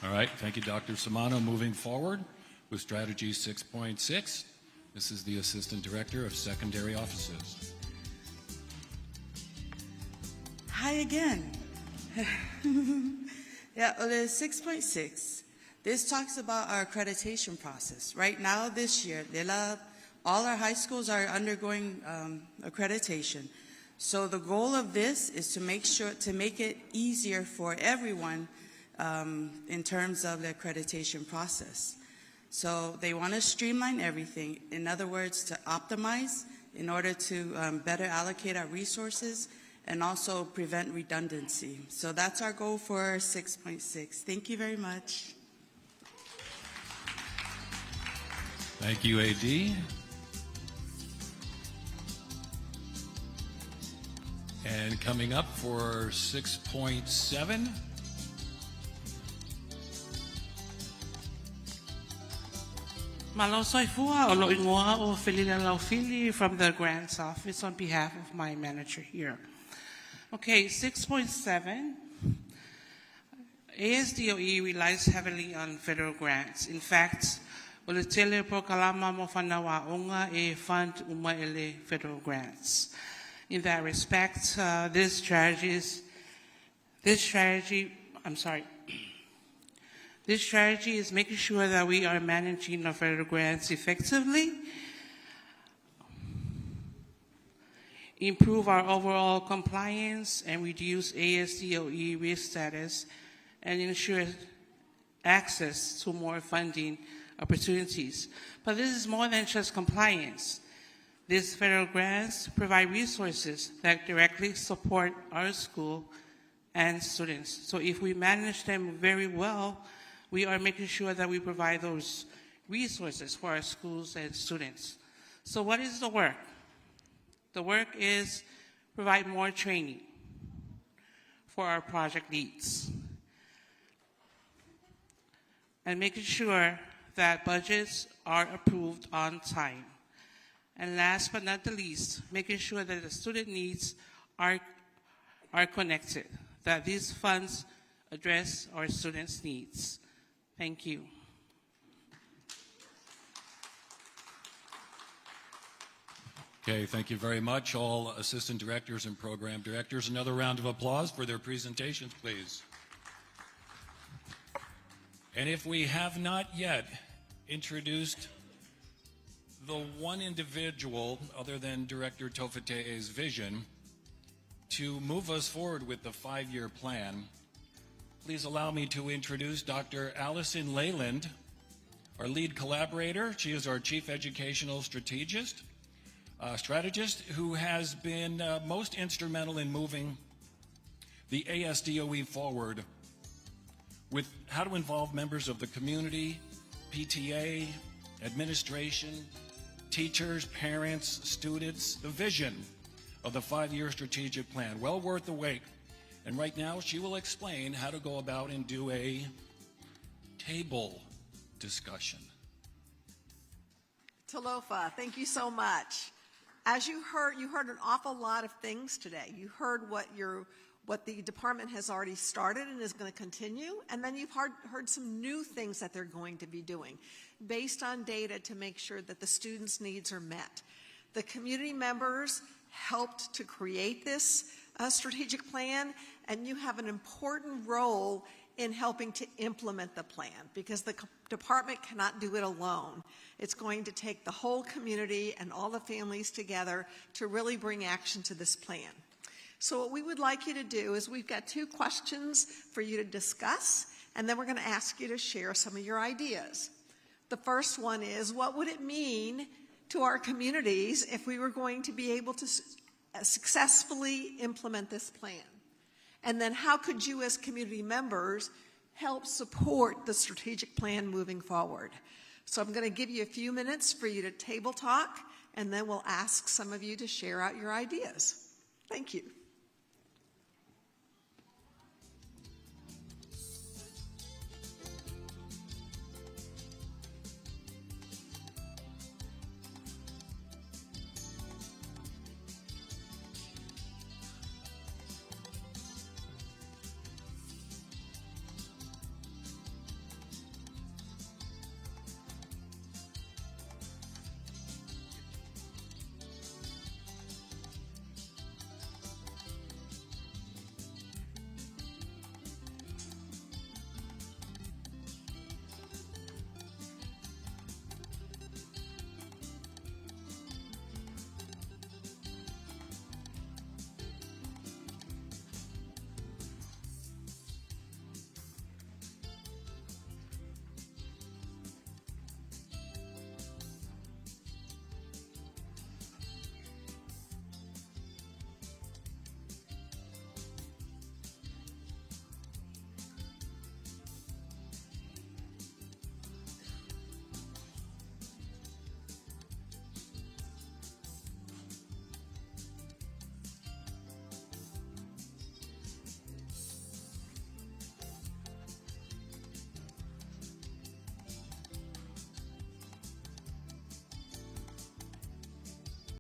All right, thank you, Dr. Simano. Moving forward with strategy 6.6, this is the Assistant Director of Secondary Offices. Hi again. Yeah, well, there's 6.6. This talks about our accreditation process. Right now, this year, all our high schools are undergoing accreditation. So the goal of this is to make it easier for everyone in terms of the accreditation process. So they want to streamline everything. In other words, to optimize in order to better allocate our resources and also prevent redundancy. So that's our goal for 6.6. Thank you very much. Thank you, AD. And coming up for 6.7, Malo soifua o lo ingoa o Felina Laufili from the Grants Office on behalf of my manager here. Okay, 6.7. ASDOE relies heavily on federal grants. In fact, o le tele po kalama mo whanawa onga e fund uma ele federal grants. In that respect, this strategy is making sure that we are managing our federal grants effectively, improve our overall compliance, and reduce ASDOE risk status, and ensure access to more funding opportunities. But this is more than just compliance. These federal grants provide resources that directly support our school and students. So if we manage them very well, we are making sure that we provide those resources for our schools and students. So what is the work? The work is provide more training for our project leads and making sure that budgets are approved on time. And last but not the least, making sure that the student needs are connected, that these funds address our students' needs. Thank you. Okay, thank you very much, all assistant directors and program directors. Another round of applause for their presentations, please. And if we have not yet introduced the one individual, other than Director Tofate's vision, to move us forward with the 5-year plan, please allow me to introduce Dr. Allison Leyland, our lead collaborator. She is our Chief Educational Strategist, who has been most instrumental in moving the ASDOE forward with how to involve members of the community, PTA, administration, teachers, parents, students, the vision of the 5-year strategic plan. Well worth the wait. And right now, she will explain how to go about and do a table discussion. Talofa, thank you so much. As you heard an awful lot of things today. You heard what the department has already started and is going to continue, and then you've heard some new things that they're going to be doing based on data to make sure that the students' needs are met. The community members helped to create this strategic plan, and you have an important role in helping to implement the plan because the department cannot do it alone. It's going to take the whole community and all the families together to really bring action to this plan. So what we would like you to do is we've got 2 questions for you to discuss, and then we're going to ask you to share some of your ideas. The first one is, what would it mean to our communities if we were going to be able to successfully implement this plan? And then how could you as community members help support the strategic plan moving forward? So I'm going to give you a few minutes for you to table talk, and then we'll ask some of you to share out your ideas. Thank you.